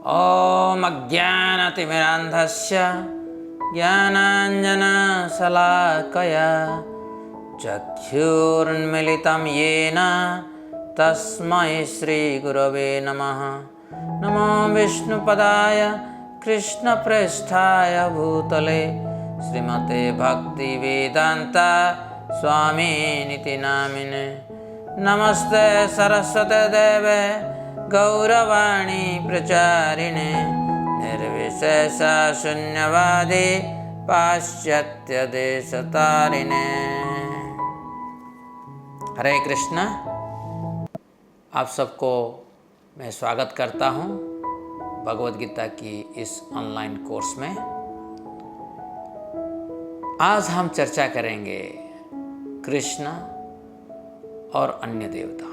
ॐ अज्ञानतिमिरान्धस्य ज्ञानाञ्जनशलाकया चक्षुरुन्मीलितं येन तस्मै श्रीगुरवे नमः। नमो विष्णुपदाय कृष्णप्रेष्ठाय भूतले श्रीमते भक्तिवेदान्त स्वामिनिति नामिने। नमस्ते सरस्वते देवे गौरवाणी प्रचारिणे निर्विशेष शून्यवादी पाश्चात्य देशतारिणे। हरे कृष्ण। आप सबको मैं स्वागत करता हूँ भगवद गीता की इस ऑनलाइन कोर्स में। आज हम चर्चा करेंगे कृष्ण और अन्य देवता।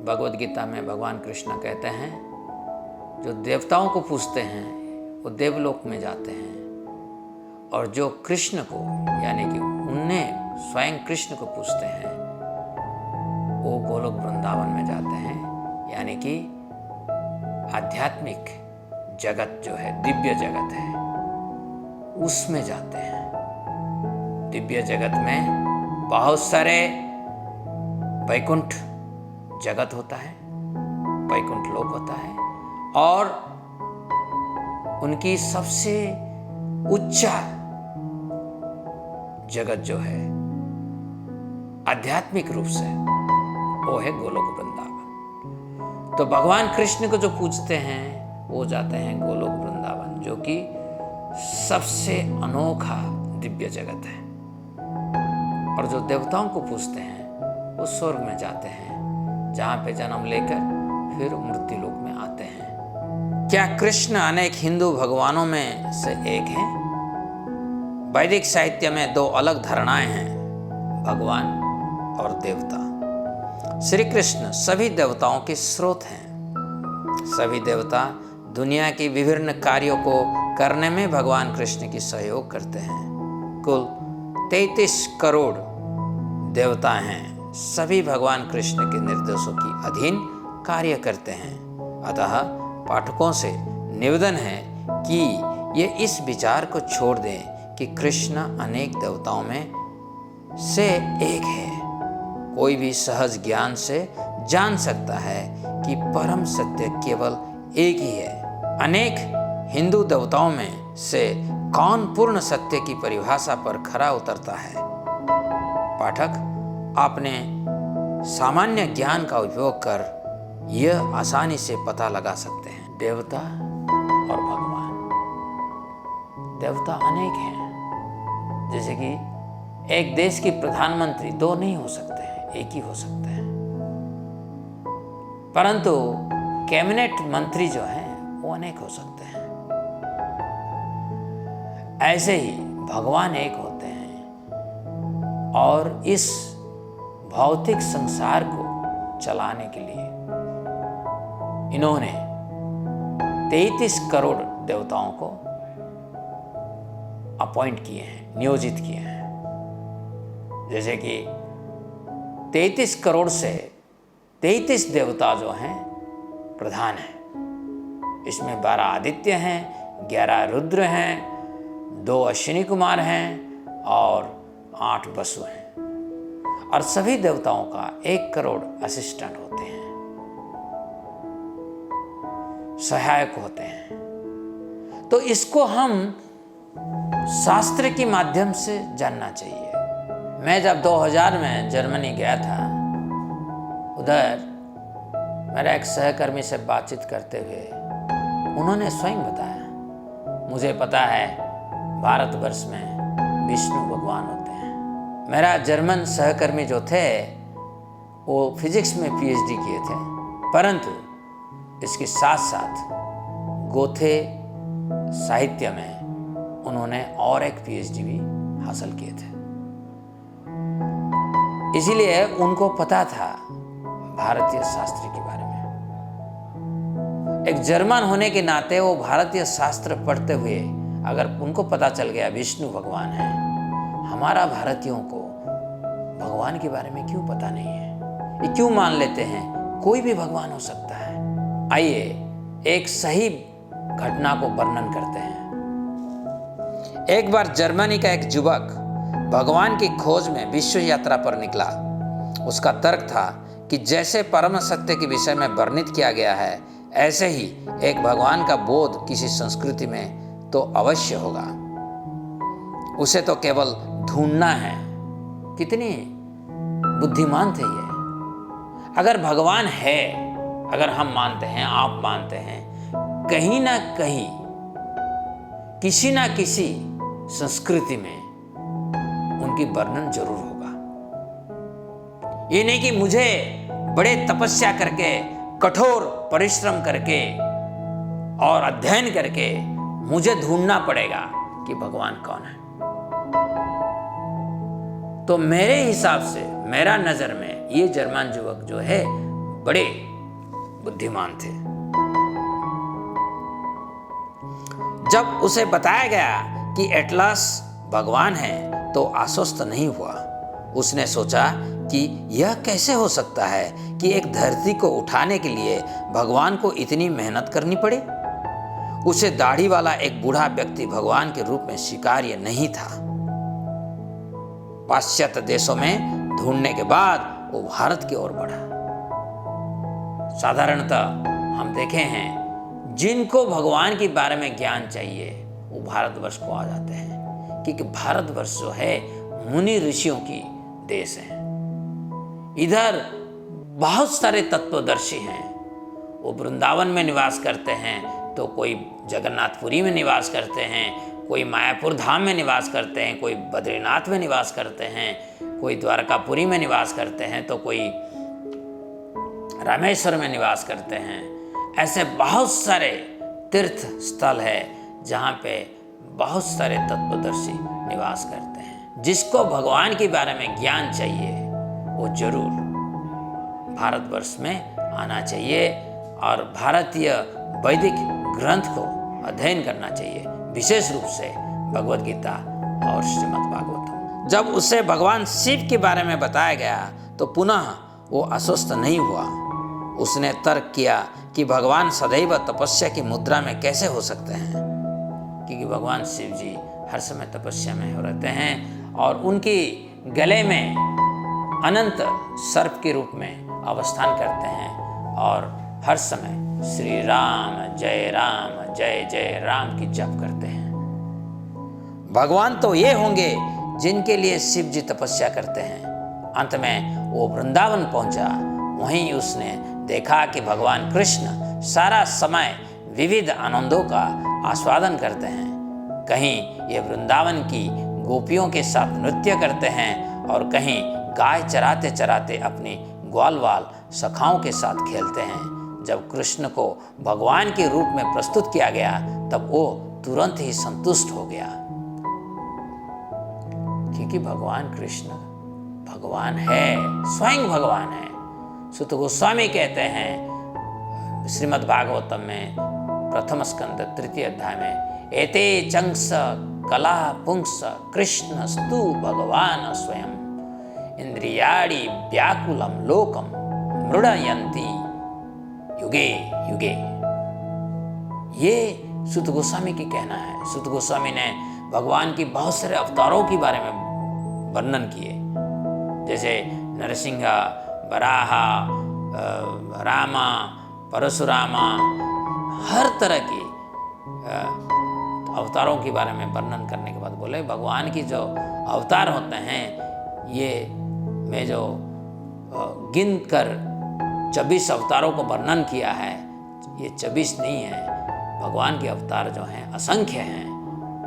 भगवद गीता में भगवान कृष्ण कहते हैं जो देवताओं को पूजते हैं वो देवलोक में जाते हैं, और जो कृष्ण को यानी कि उन्हें स्वयं कृष्ण को पूजते हैं वो गोलोक वृंदावन में जाते हैं, यानी कि आध्यात्मिक जगत जो है, दिव्य जगत है, उसमें जाते हैं। दिव्य जगत में बहुत सारे वैकुंठ जगत होता है, वैकुंठ लोक होता है, और उनकी सबसे उच्च जगत जो है आध्यात्मिक रूप से वो है गोलोक वृंदावन। तो भगवान कृष्ण को जो पूजते हैं वो जाते हैं गोलोक वृंदावन, जो कि सबसे अनोखा दिव्य जगत है। और जो देवताओं को पूजते हैं वो स्वर्ग में जाते हैं, जहाँ पे जन्म लेकर फिर मृत्यु लोक में आते हैं। क्या कृष्ण अनेक हिंदू भगवानों में से एक हैं? वैदिक साहित्य में दो अलग धारणाएं हैं, भगवान और देवता। श्री कृष्ण सभी देवताओं के स्रोत हैं। सभी देवता दुनिया की विभिन्न कार्यों को करने में भगवान कृष्ण की सहयोग करते हैं। कुल 33 करोड़ देवता हैं। सभी भगवान कृष्ण के निर्देशों की अधीन कार्य करते हैं। अतः पाठकों से निवेदन है कि ये इस विचार को छोड़ दें कि कृष्ण अनेक देवताओं में से एक है। कोई भी सहज ज्ञान से जान सकता है कि परम सत्य केवल एक ही है। अनेक हिंदू देवताओं में से कौन पूर्ण सत्य की परिभाषा पर खरा उतरता है? पाठक आपने सामान्य ज्ञान का उपयोग कर यह आसानी से पता लगा सकते हैं। देवता और भगवान। देवता अनेक हैं। जैसे कि एक देश की प्रधानमंत्री दो नहीं हो सकते हैं, एक ही हो सकते हैं। परंतु कैबिनेट मंत्री जो हैं वो अनेक हो सकते हैं। ऐसे ही भगवान एक होते हैं, और इस भौतिक संसार को चलाने के लिए इन्होंने 33 करोड़ देवताओं को अपॉइंट किए हैं, नियोजित किए हैं। जैसे कि 33 करोड़ से 33 देवता जो हैं प्रधान हैं। इसमें 12 आदित्य हैं, 11 रुद्र हैं, 2 अश्विनी कुमार हैं और 8 वसु हैं। और सभी देवताओं का 1 करोड़ असिस्टेंट होते हैं, सहायक होते हैं। तो इसको हम शास्त्र के माध्यम से जानना चाहिए। मैं जब 2000 में जर्मनी गया था, उधर मेरा एक सहकर्मी से बातचीत करते हुए उन्होंने स्वयं बताया, मुझे पता है भारतवर्ष में विष्णु भगवान होते हैं। मेरा जर्मन सहकर्मी जो थे वो फिजिक्स में पीएचडी किए थे, परंतु इसके साथ साथ गोथे साहित्य में उन्होंने और एक पीएचडी भी हासिल किए थे। इसीलिए उनको पता था भारतीय शास्त्र के बारे में। एक जर्मन होने के नाते वो भारतीय शास्त्र पढ़ते हुए अगर उनको पता चल गया विष्णु भगवान है, हमारा भारतीयों को भगवान के बारे में क्यों पता नहीं है? ये क्यों मान लेते हैं कोई भी भगवान हो सकता है? आइए एक सही घटना को वर्णन करते हैं। एक बार जर्मनी का एक युवक भगवान की खोज में विश्व यात्रा पर निकला। उसका तर्क था कि जैसे परम सत्य के विषय में वर्णित किया गया है, ऐसे ही एक भगवान का बोध किसी संस्कृति में तो अवश्य होगा। उसे तो केवल ढूंढना है। कितनी बुद्धिमान थे ये। अगर भगवान है, अगर हम मानते हैं, आप मानते हैं, कहीं ना कहीं किसी ना किसी संस्कृति में उनकी वर्णन जरूर होगा। ये नहीं कि मुझे बड़े तपस्या करके, कठोर परिश्रम करके और अध्ययन करके मुझे ढूंढना पड़ेगा कि भगवान कौन है। तो मेरे हिसाब से, मेरा नजर में ये जर्मन युवक जो है बड़े बुद्धिमान थे। जब उसे बताया गया कि एटलस भगवान है तो आश्वस्त नहीं हुआ। उसने सोचा कि यह कैसे हो सकता है कि एक धरती को उठाने के लिए भगवान को इतनी मेहनत करनी पड़े। उसे दाढ़ी वाला एक बूढ़ा व्यक्ति भगवान के रूप में स्वीकार्य नहीं था। पाश्चात्य देशों में ढूंढने के बाद वो भारत की ओर बढ़ा। साधारणतः हम देखे हैं, जिनको भगवान के बारे में ज्ञान चाहिए वो भारतवर्ष को आ जाते हैं, क्योंकि भारतवर्ष जो है मुनि ऋषियों की देश है। इधर बहुत सारे तत्वदर्शी हैं। वो वृंदावन में निवास करते हैं, तो कोई जगन्नाथपुरी में निवास करते हैं, कोई मायापुर धाम में निवास करते हैं, कोई बद्रीनाथ में निवास करते हैं, कोई द्वारकापुरी में निवास करते हैं, तो कोई रामेश्वर में निवास करते हैं। ऐसे बहुत सारे तीर्थ स्थल है जहाँ पे बहुत सारे तत्वदर्शी निवास करते हैं। जिसको भगवान के बारे में ज्ञान चाहिए वो जरूर भारतवर्ष में आना चाहिए और भारतीय वैदिक ग्रंथ को अध्ययन करना चाहिए, विशेष रूप से भगवद गीता और श्रीमद् भागवतम। जब उसे भगवान शिव के बारे में बताया गया तो पुनः वो आश्वस्त नहीं हुआ। उसने तर्क किया कि भगवान सदैव तपस्या की मुद्रा में कैसे हो सकते हैं, क्योंकि भगवान शिव जी हर समय तपस्या में हो रहते हैं और उनकी गले में अनंत सर्प के रूप में अवस्थान करते हैं और हर समय श्री राम जय जय राम की जप करते हैं। भगवान तो ये होंगे जिनके लिए शिव जी तपस्या करते हैं। अंत में वो वृंदावन पहुंचा। वहीं उसने देखा कि भगवान कृष्ण सारा समय विविध आनंदों का आस्वादन करते हैं। कहीं ये वृंदावन की गोपियों के साथ नृत्य करते हैं और कहीं गाय चराते चराते अपनी ग्वालवाल सखाओं के साथ खेलते हैं। जब कृष्ण को भगवान के रूप में प्रस्तुत किया गया तब वो तुरंत ही संतुष्ट हो गया, क्योंकि भगवान कृष्ण भगवान है, स्वयं भगवान है। सुत गोस्वामी कहते हैं श्रीमद् भागवतम में प्रथम स्कंद 3 अध्याय में, एते चंस कला पुंस कृष्णस्तु भगवान स्वयं इंद्रियाणि व्याकुलम लोकम मृडयन्ति युगे युगे। ये सुत गोस्वामी की कहना है। सुत गोस्वामी ने भगवान की बहुत सारे अवतारों के बारे में वर्णन किए, जैसे नरसिंह, वराहा, रामा, परशुरामा, हर तरह की अवतारों के बारे में वर्णन करने के बाद बोले भगवान की जो अवतार होते हैं, ये मैं जो गिन कर 24 अवतारों को वर्णन किया है, ये 24 नहीं है। भगवान के अवतार जो हैं असंख्य हैं,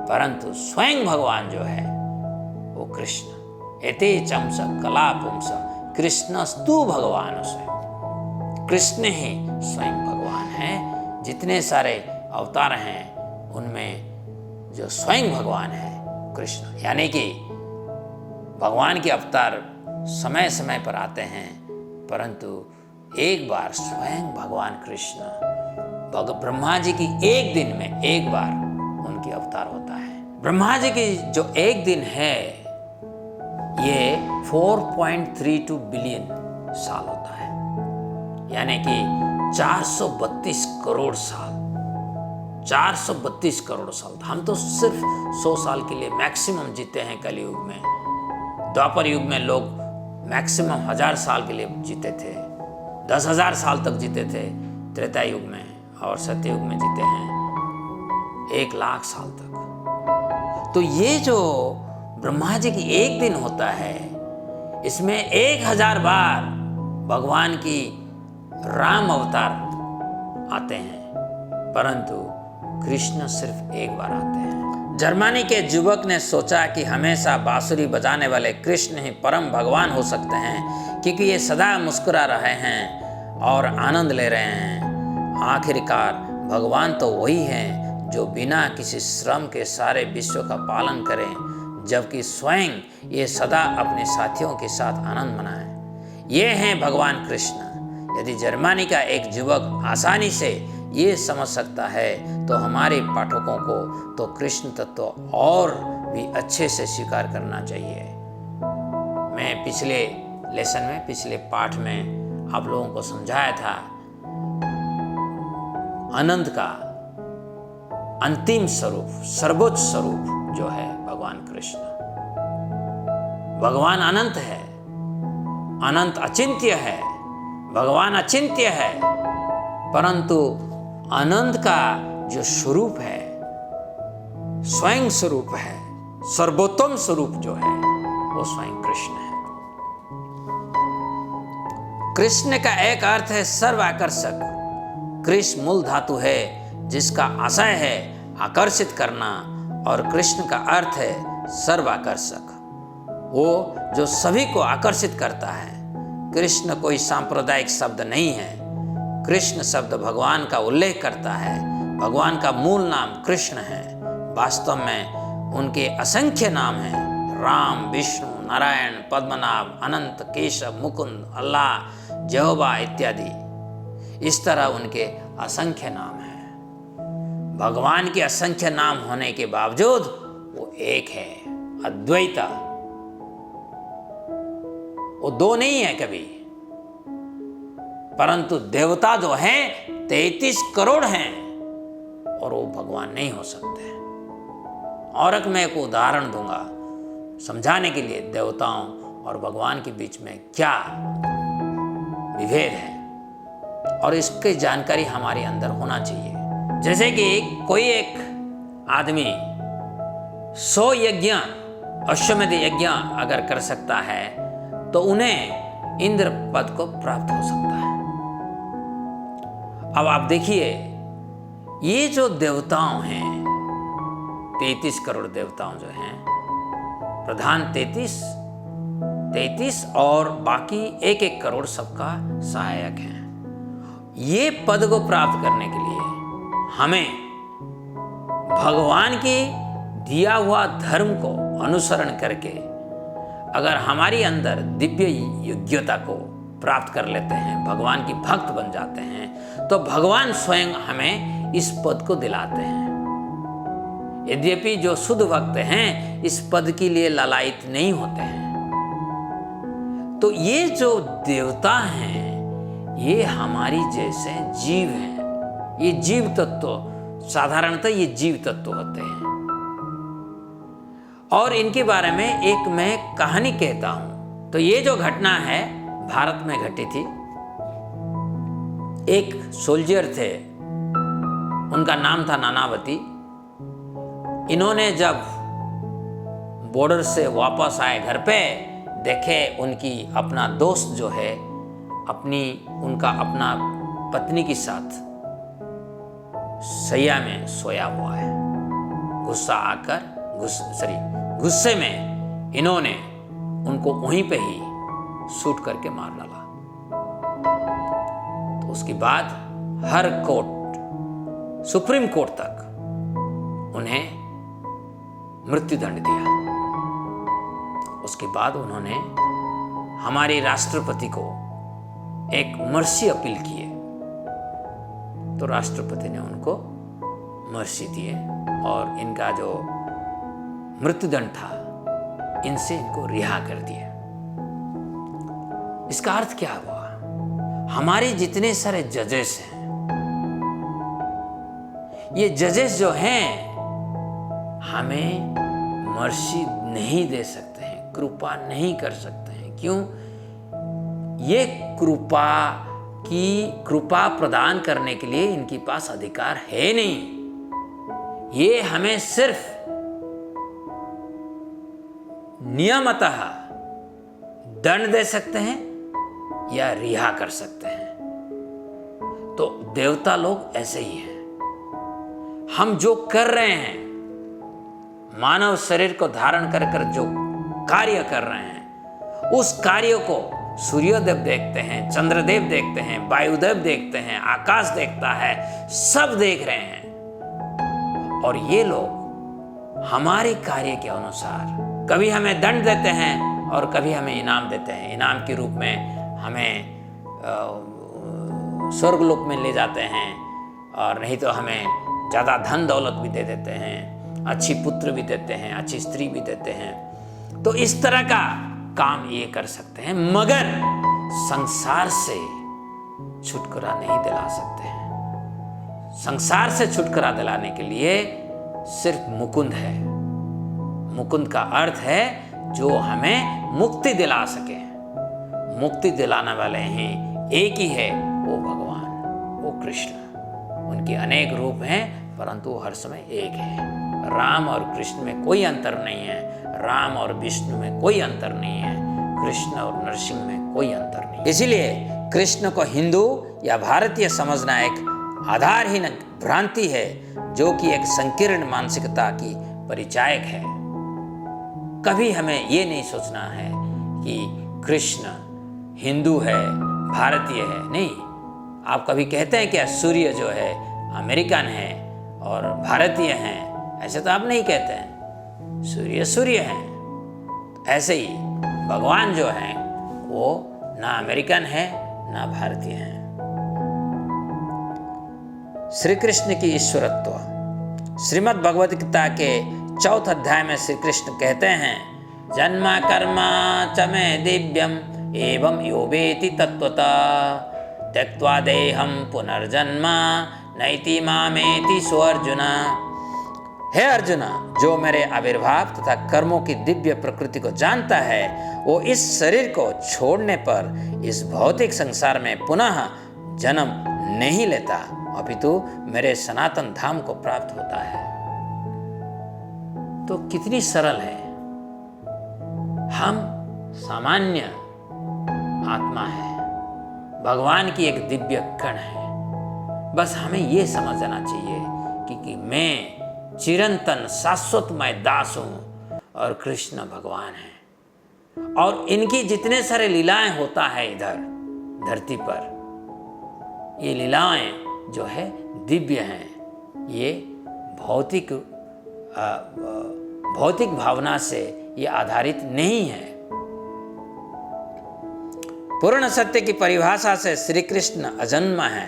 परंतु स्वयं भगवान जो है वो कृष्ण। एते चंस कला पुंस कृष्णस्तु भगवान स्वयं। कृष्ण ही स्वयं भगवान है। जितने सारे अवतार हैं उनमें जो स्वयं भगवान है कृष्ण, यानी कि भगवान के अवतार समय समय पर आते हैं, परंतु एक बार स्वयं भगवान कृष्ण ब्रह्मा जी की एक दिन में एक बार उनकी अवतार होता है। ब्रह्मा जी की जो एक दिन है ये 4.32 बिलियन साल होता है, यानी कि 432 करोड़ साल। 432 करोड़ साल। हम तो सिर्फ 100 साल के लिए मैक्सिमम जीते हैं कलयुग में। द्वापर युग में लोग मैक्सिमम 1000 साल के लिए जीते थे, 10,000 साल तक जीते थे। त्रेता युग में और सत्ययुग में जीते हैं 1 लाख साल तक। तो ये जो ब्रह्मा जी की एक दिन होता है, इसमें 1000 बार भगवान की राम अवतार आते हैं, परंतु कृष्ण सिर्फ एक बार आते हैं। जर्मनी के युवक ने सोचा कि हमेशा बांसुरी बजाने वाले कृष्ण ही परम भगवान हो सकते हैं, क्योंकि ये सदा मुस्कुरा रहे हैं और आनंद ले रहे हैं। आखिरकार भगवान तो वही हैं जो बिना किसी श्रम के सारे विश्व का पालन करें, जबकि स्वयं ये सदा अपने साथियों के साथ आनंद मनाएं। ये हैं भगवान कृष्ण। यदि जर्मनी का एक युवक आसानी से ये समझ सकता है, तो हमारे पाठकों को तो कृष्ण तत्व और भी अच्छे से स्वीकार करना चाहिए। मैं पिछले लेसन में, पिछले पाठ में आप लोगों को समझाया था, अनंत का अंतिम स्वरूप, सर्वोच्च स्वरूप जो है भगवान कृष्ण। भगवान अनंत है, अनंत अचिंत्य है, भगवान अचिंत्य है, परंतु अनंत का जो स्वरूप है, स्वयं स्वरूप है, सर्वोत्तम स्वरूप जो है, वो स्वयं कृष्ण है। कृष्ण का एक अर्थ है सर्वाकर्षक। कृष्ण मूल धातु है जिसका आशय है आकर्षित करना, और कृष्ण का अर्थ है सर्वाकर्षक, वो जो सभी को आकर्षित करता है। कृष्ण कोई सांप्रदायिक शब्द नहीं है। कृष्ण शब्द भगवान का उल्लेख करता है। भगवान का मूल नाम कृष्ण है। वास्तव में उनके असंख्य नाम हैं, राम, विष्णु, नारायण, पद्मनाभ, अनंत, केशव, मुकुंद, अल्लाह, यहोवा इत्यादि। इस तरह उनके असंख्य नाम हैं। भगवान के असंख्य नाम होने के बावजूद वो एक है, अद्वैत। वो दो नहीं है कभी, परंतु देवता जो हैं 33 करोड़ हैं, और वो भगवान नहीं हो सकते। और मैं एक उदाहरण दूंगा समझाने के लिए देवताओं और भगवान के बीच में क्या विभेद है, और इसकी जानकारी हमारे अंदर होना चाहिए। जैसे कि कोई एक आदमी 100 यज्ञ, अश्वमेध यज्ञ अगर कर सकता है, तो उन्हें इंद्र पद को प्राप्त हो सकता है। अब आप देखिए, ये जो देवताओं हैं, 33 करोड़ देवताओं जो हैं, प्रधान 33 और बाकी 1-1 करोड़ सबका सहायक हैं। ये पद को प्राप्त करने के लिए हमें भगवान की दिया हुआ धर्म को अनुसरण करके अगर हमारी अंदर दिव्य योग्यता को प्राप्त कर लेते हैं, भगवान की भक्त बन जाते हैं, तो भगवान स्वयं हमें इस पद को दिलाते हैं। यद्यपि जो शुद्ध भक्त हैं इस पद के लिए लालायित नहीं होते हैं। तो ये जो देवता हैं, ये हमारी जैसे जीव हैं। ये जीव तत्व, साधारणतः ये जीव तत्व होते हैं। और इनके बारे में एक मैं कहानी कहता हूं। तो ये जो घटना है भारत में घटी थी। एक सोल्जर थे, उनका नाम था नानावती। इन्होंने जब बॉर्डर से वापस आए घर पे, देखे उनकी अपना दोस्त जो है उनका अपना पत्नी के साथ सैया में सोया हुआ है। गुस्से में इन्होंने उनको वहीं पे ही शूट करके मार डाला। तो उसके बाद हर कोर्ट, सुप्रीम कोर्ट तक उन्हें मृत्युदंड दिया। उसके बाद उन्होंने हमारे राष्ट्रपति को एक मर्सी अपील किए, तो राष्ट्रपति ने उनको मर्सी दिए और इनका जो मृत्युदंड था इनसे इनको रिहा कर दिया। इसका अर्थ क्या हुआ? हमारे जितने सारे जजेस हैं, ये जजेस जो हैं हमें मर्सी नहीं दे सकते हैं, कृपा नहीं कर सकते हैं। क्यों? ये कृपा प्रदान करने के लिए इनके पास अधिकार है नहीं। ये हमें सिर्फ नियमतः दंड दे सकते हैं या रिहा कर सकते हैं। तो देवता लोग ऐसे ही हैं। हम जो कर रहे हैं, मानव शरीर को धारण कर कर जो कार्य कर रहे हैं, उस कार्य को सूर्यदेव देखते हैं, चंद्रदेव देखते हैं, वायुदेव देखते हैं, आकाश देखता है, सब देख रहे हैं। और ये लोग हमारे कार्य के अनुसार कभी हमें दंड देते हैं और कभी हमें इनाम देते हैं। इनाम के रूप में हमें स्वर्गलोक में ले जाते हैं, और नहीं तो हमें ज़्यादा धन दौलत भी दे देते हैं, अच्छी पुत्र भी देते हैं, अच्छी स्त्री भी देते हैं। तो इस तरह का काम ये कर सकते हैं, मगर संसार से छुटकारा नहीं दिला सकते हैं। संसार से छुटकारा दिलाने के लिए सिर्फ मुकुंद है। मुकुंद का अर्थ है जो हमें मुक्ति दिला सके। मुक्ति दिलाने वाले ही एक ही है, वो भगवान, वो कृष्ण। उनके अनेक रूप हैं, परंतु वो हर समय एक है। राम और कृष्ण में कोई अंतर नहीं है, राम और विष्णु में कोई अंतर नहीं है, कृष्ण और नरसिंह में कोई अंतर नहीं। इसीलिए कृष्ण को हिंदू या भारतीय समझना एक आधारहीन भ्रांति है, जो कि एक संकीर्ण मानसिकता की परिचायक है। कभी हमें ये नहीं सोचना है कि कृष्ण हिंदू है, भारतीय है। नहीं, आप कभी कहते हैं क्या सूर्य जो है अमेरिकन है और भारतीय हैं? ऐसे तो आप नहीं कहते हैं। सूर्य सूर्य हैं। ऐसे ही भगवान जो हैं वो ना अमेरिकन है ना भारतीय हैं। श्री कृष्ण की ईश्वरत्व। श्रीमद् भगवद गीता के 4th अध्याय में श्री कृष्ण कहते हैं, जन्म कर्म च मे दिव्यम एवं यो वेति तत्वता त्यक्त्वा देहं पुनर्जन्म नैति मामेति सो अर्जुन। हे अर्जुन, जो मेरे आविर्भाव तथा कर्मों की दिव्य प्रकृति को जानता है, वो इस शरीर को छोड़ने पर इस भौतिक संसार में पुनः जन्म नहीं लेता, अपितु मेरे सनातन धाम को प्राप्त होता है। तो कितनी सरल है। हम सामान्य आत्मा है, भगवान की एक दिव्य कण है। बस हमें ये समझ जाना चाहिए कि मैं चिरंतन शाश्वतमय दास हूँ और कृष्ण भगवान है। और इनकी जितने सारे लीलाएं होता है इधर धरती पर, ये लीलाएं जो है दिव्य हैं। ये भौतिक भावना से ये आधारित नहीं है। पूर्ण सत्य की परिभाषा से श्री कृष्ण अजन्म है,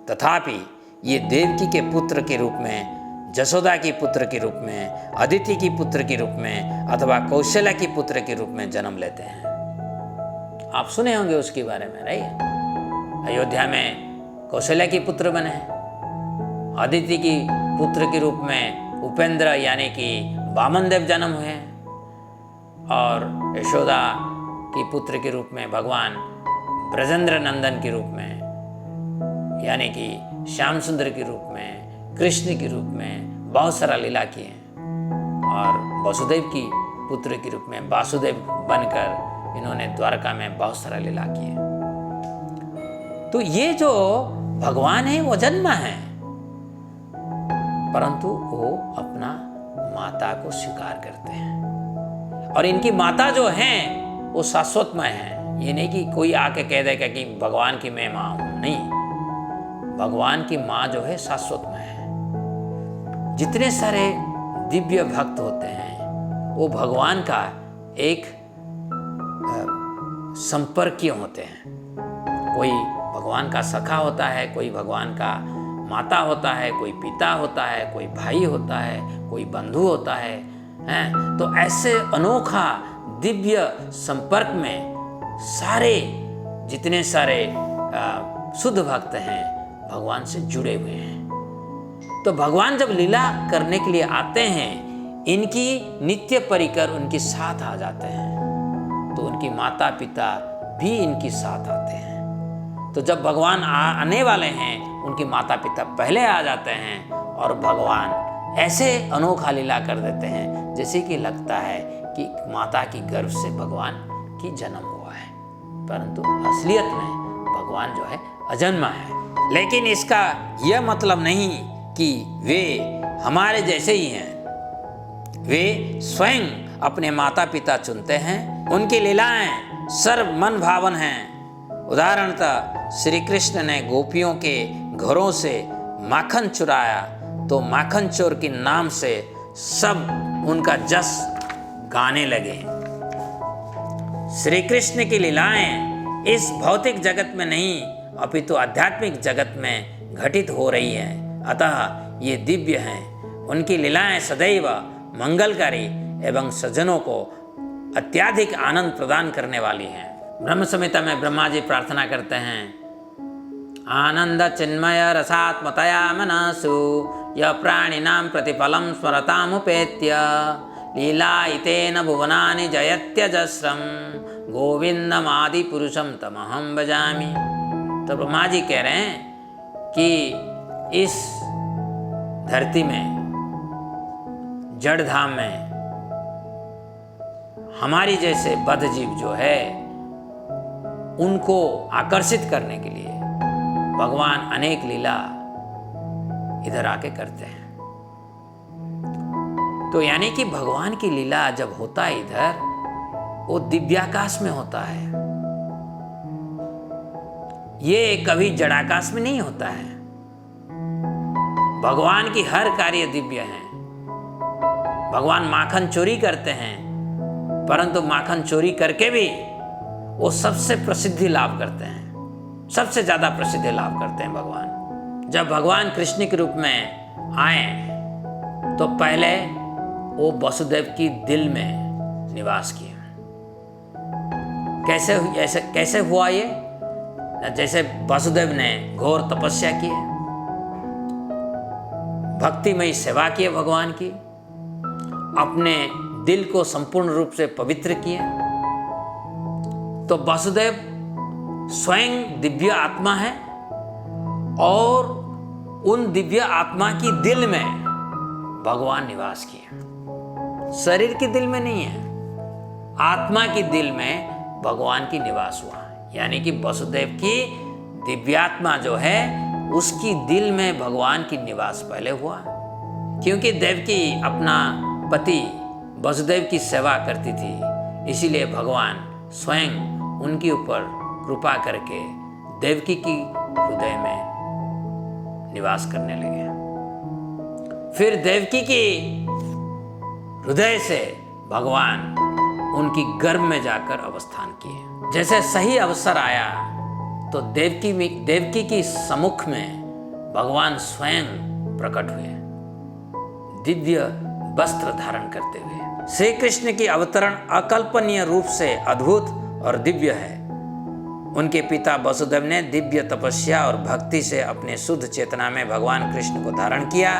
तथापि ये देवकी के पुत्र के रूप में, जसोदा की पुत्र के रूप में, अदिति की पुत्र के रूप में अथवा कौशल्या की पुत्र के रूप में जन्म लेते हैं। आप सुने होंगे उसके बारे में, नहीं? अयोध्या में कौशल्या की पुत्र बने, अदिति की पुत्र के रूप में उपेंद्र यानी कि वामन देव जन्म हुए, और यशोदा की पुत्र के रूप में भगवान ब्रजेंद्र नंदन के रूप में यानी कि श्याम सुंदर के रूप में, कृष्ण के रूप में बहुत सारा लीला किए, और वसुदेव की पुत्र के रूप में वासुदेव बनकर इन्होंने द्वारका में बहुत सारा लीला किए। तो ये जो भगवान है वो जन्म है, परंतु वो अपना माता को स्वीकार करते हैं। और इनकी माता जो हैं वो शाश्वतमय है। ये नहीं कि कोई आके कह देगा कि भगवान की मैं माँ हूँ, नहीं, भगवान की माँ जो है शाश्वतमय है। जितने सारे दिव्य भक्त होते हैं वो भगवान का एक संपर्कीय होते हैं। कोई भगवान का सखा होता है, कोई भगवान का माता होता है, कोई पिता होता है, कोई भाई होता है, कोई बंधु होता है, हैं? तो ऐसे अनोखा दिव्य संपर्क में सारे जितने सारे शुद्ध भक्त हैं भगवान से जुड़े हुए हैं। तो भगवान जब लीला करने के लिए आते हैं, इनकी नित्य परिकर उनके साथ आ जाते हैं, तो उनकी माता पिता भी इनके साथ आते हैं। तो जब भगवान आने वाले हैं, उनके माता पिता पहले आ जाते हैं और भगवान ऐसे अनोखा लीला कर देते हैं जैसे कि लगता है कि माता की गर्भ से भगवान की जन्म हुआ है, परंतु असलियत में भगवान जो है अजन्मा है। लेकिन इसका यह मतलब नहीं कि वे हमारे जैसे ही हैं। वे स्वयं अपने माता पिता चुनते हैं। उनकी लीलाएं सर्व मन भावन हैं। उदाहरणतः श्री कृष्ण ने गोपियों के घरों से माखन चुराया तो माखन चोर के नाम से सब उनका जस गाने लगे। श्री कृष्ण की लीलाएं इस भौतिक जगत में नहीं अपितु आध्यात्मिक जगत में घटित हो रही हैं, अतः ये दिव्य हैं। उनकी लीलाएं सदैव मंगलकारी एवं सज्जनों को अत्यधिक आनंद प्रदान करने वाली हैं। ब्रह्म संहिता में ब्रह्मा जी प्रार्थना करते हैं, आनंद चिन्मय रसात्मतया मनसु य प्राणिनां प्रतिफलं स्मरतामुपेत्य लीलायितेन भुवनानि जयत्यजस्रं गोविंदमादि पुरुषं तमहं भजामि। तो ब्रह्मा जी कह रहे हैं कि इस धरती में, जड़ धाम में हमारी जैसे बद्ध जीव जो है, उनको आकर्षित करने के लिए भगवान अनेक लीला इधर आके करते हैं। तो यानी कि भगवान की लीला जब होता है इधर, वो दिव्याकाश में होता है, ये कभी जड़ाकाश में नहीं होता है। भगवान की हर कार्य दिव्य है। भगवान माखन चोरी करते हैं, परंतु माखन चोरी करके भी वो सबसे प्रसिद्धि लाभ करते हैं, सबसे ज्यादा प्रसिद्धि लाभ करते हैं भगवान। जब भगवान कृष्ण के रूप में आए तो पहले वो वसुदेव की दिल में निवास किए। कैसे हुआ ये? जैसे वसुदेव ने घोर तपस्या की, भक्तिमयी सेवा किए भगवान की, अपने दिल को संपूर्ण रूप से पवित्र किए। तो वसुदेव स्वयं दिव्य आत्मा है और उन दिव्य आत्मा की दिल में भगवान निवास किए। शरीर के दिल में नहीं है, आत्मा की दिल में भगवान की निवास हुआ। यानी कि वसुदेव की दिव्यात्मा जो है, उसकी दिल में भगवान की निवास पहले हुआ। क्योंकि देवकी अपना पति वसुदेव की सेवा करती थी, इसीलिए भगवान स्वयं उनके ऊपर कृपा करके देवकी की हृदय में निवास करने लगे। फिर देवकी की हृदय से भगवान उनकी गर्भ में जाकर अवस्थान किए। जैसे सही अवसर आया तो देवकी की सम्मुख में भगवान स्वयं प्रकट हुए, दिव्य वस्त्र धारण करते हुए। श्री कृष्ण की अवतरण अकल्पनीय रूप से अद्भुत और दिव्य है। उनके पिता वसुदेव ने दिव्य तपस्या और भक्ति से अपने शुद्ध चेतना में भगवान कृष्ण को धारण किया।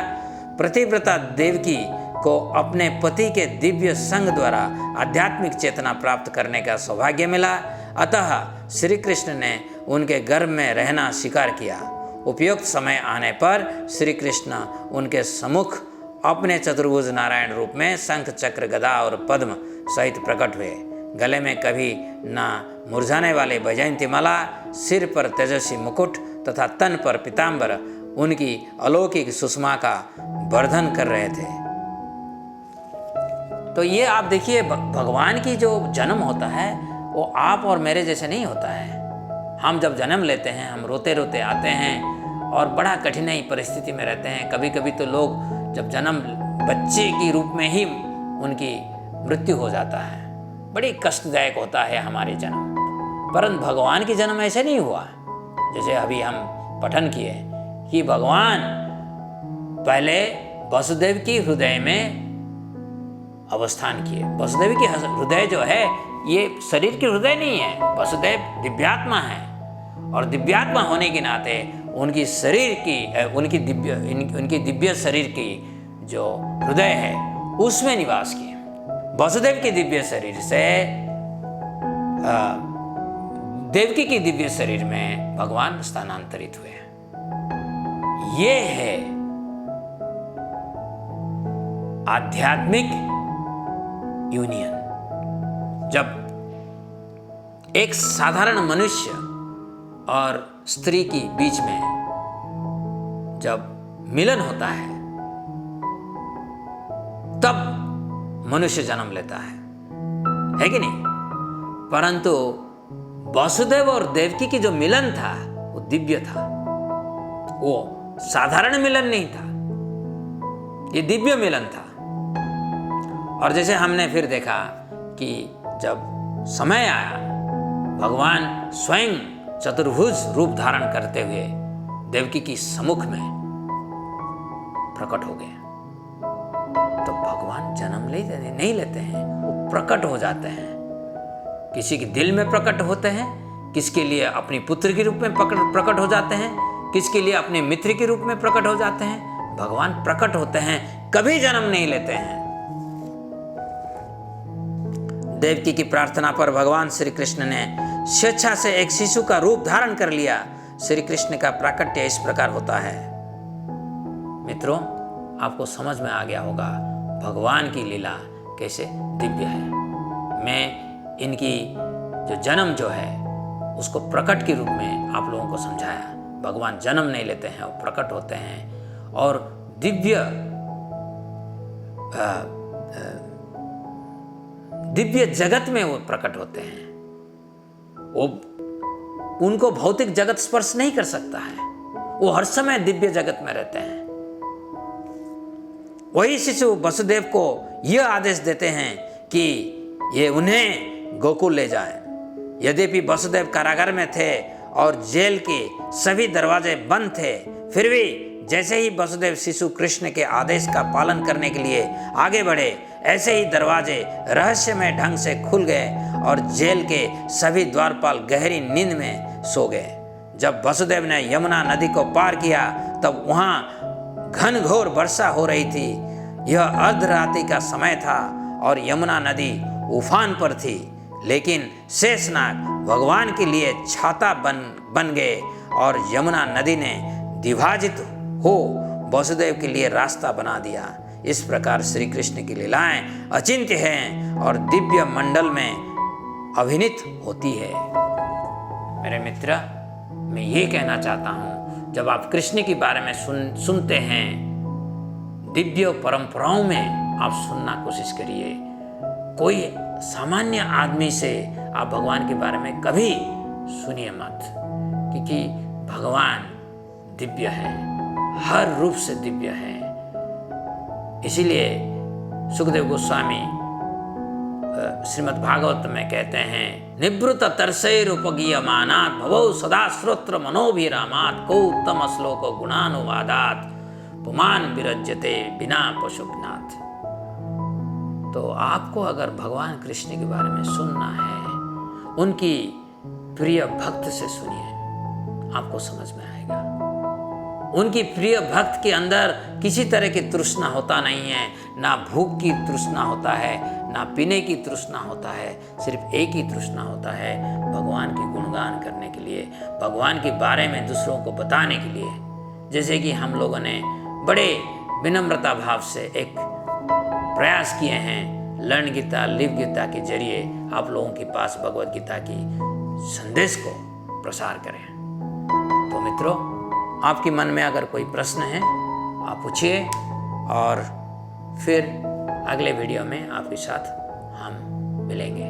प्रतिव्रता देवकी को अपने पति के दिव्य संग द्वारा आध्यात्मिक चेतना प्राप्त करने का सौभाग्य मिला, अतः श्री कृष्ण ने उनके गर्भ में रहना स्वीकार किया। उपयुक्त समय आने पर श्री कृष्ण उनके सम्मुख अपने चतुर्भुज नारायण रूप में शंख चक्र गदा और पद्म सहित प्रकट हुए। गले में कभी न मुरझाने वाले वैजयंती माला, सिर पर तेजस्वी मुकुट तथा तन पर पीताम्बर उनकी अलौकिक सुषमा का वर्धन कर रहे थे। तो ये आप देखिए, भगवान की जो जन्म होता है वो आप और मेरे जैसे नहीं होता है। हम जब जन्म लेते हैं, हम रोते रोते आते हैं और बड़ा कठिनाई परिस्थिति में रहते हैं। कभी कभी तो लोग जब जन्म बच्चे के रूप में ही उनकी मृत्यु हो जाता है, बड़ी कष्टदायक होता है हमारे जन्म। परंतु भगवान की जन्म ऐसे नहीं हुआ। जैसे अभी हम पठन किए कि भगवान पहले वसुदेव की हृदय में अवस्थान किए। वसुदेव की हृदय जो है ये शरीर की हृदय नहीं है, वसुदेव दिव्यात्मा है और दिव्यात्मा होने के नाते उनकी शरीर की उनकी दिव्य शरीर की जो हृदय है उसमें निवास किए। वसुदेव के दिव्य शरीर से देवकी के दिव्य शरीर में भगवान स्थानांतरित हुए। ये है आध्यात्मिक यूनियन। जब एक साधारण मनुष्य और स्त्री की बीच में जब मिलन होता है तब मनुष्य जन्म लेता है कि नहीं? परंतु वसुदेव और देवकी की जो मिलन था वो दिव्य था, वो साधारण मिलन नहीं था, ये दिव्य मिलन था। और जैसे हमने फिर देखा कि जब समय आया, भगवान स्वयं चतुर्भुज रूप धारण करते हुए देवकी की सम्मुख में प्रकट हो गए। तो भगवान जन्म नहीं लेते हैं, वो प्रकट हो जाते हैं। किसी के दिल में प्रकट होते हैं, किसके लिए अपनी पुत्र के रूप में प्रकट हो जाते हैं, किसके लिए अपने मित्र के रूप में प्रकट हो जाते हैं। भगवान प्रकट होते हैं, कभी जन्म नहीं लेते हैं। देवकी की प्रार्थना पर भगवान श्री कृष्ण ने स्वेच्छा से एक शिशु का रूप धारण कर लिया। श्री कृष्ण का प्राकट्य इस प्रकार होता है। मित्रों, आपको समझ में आ गया होगा भगवान की लीला कैसे दिव्य है। मैं इनकी जो जन्म जो है उसको प्रकट के रूप में आप लोगों को समझाया। भगवान जन्म नहीं लेते हैं, वो प्रकट होते हैं और दिव्य जगत में वो प्रकट होते हैं। वो उनको भौतिक जगत स्पर्श नहीं कर सकता है, वो हर समय दिव्य जगत में रहते हैं। वही शिशु वसुदेव को यह आदेश देते हैं कि ये उन्हें गोकुल ले जाएं। यद्यपि वसुदेव कारागार में थे और जेल के सभी दरवाजे बंद थे, फिर भी जैसे ही वसुदेव शिशु कृष्ण के आदेश का पालन करने के लिए आगे बढ़े, ऐसे ही दरवाजे रहस्यमय ढंग से खुल गए और जेल के सभी द्वारपाल गहरी नींद में सो गए। जब वसुदेव ने यमुना नदी को पार किया तब वहाँ घनघोर वर्षा हो रही थी। यह अर्धरात्रि का समय था और यमुना नदी उफान पर थी, लेकिन शेषनाग भगवान के लिए छाता बन गए और यमुना नदी ने विभाजित हो वसुदेव के लिए रास्ता बना दिया। इस प्रकार श्री कृष्ण की लीलाएं अचिंत्य हैं और दिव्य मंडल में अभिनीत होती है। मेरे मित्र, मैं ये कहना चाहता हूँ, जब आप कृष्ण के बारे में सुनते हैं, दिव्य परंपराओं में आप सुनना कोशिश करिए। कोई सामान्य आदमी से आप भगवान के बारे में कभी सुनिए मत, क्योंकि भगवान दिव्य है, हर रूप से दिव्य है। इसीलिए सुखदेव गोस्वामी श्रीमद् भागवत में कहते हैं, निवृत तरसैरुपगीयमानात् भवौ सदा श्रोत्र मनोभिरामात् को उत्तम श्लोक गुणानुवादात् पुमान विरज्यते बिना पशुपनाथ। तो आपको अगर भगवान कृष्ण के बारे में सुनना है, उनकी प्रिय भक्त से सुनिए, आपको समझ में आएगा। उनकी प्रिय भक्त के अंदर किसी तरह की तृष्णा होता नहीं है, ना भूख की तृष्णा होता है, ना पीने की तृष्णा होता है। सिर्फ एक ही तृष्णा होता है, भगवान के गुणगान करने के लिए, भगवान के बारे में दूसरों को बताने के लिए। जैसे कि हम लोगों ने बड़े विनम्रता भाव से एक प्रयास किए हैं, लर्न गीता लिव गीता के जरिए आप लोगों के पास भगवद गीता की संदेश को प्रसार करें। तो मित्रों, आपके मन में अगर कोई प्रश्न है आप पूछिए और फिर अगले वीडियो में आपके साथ हम मिलेंगे।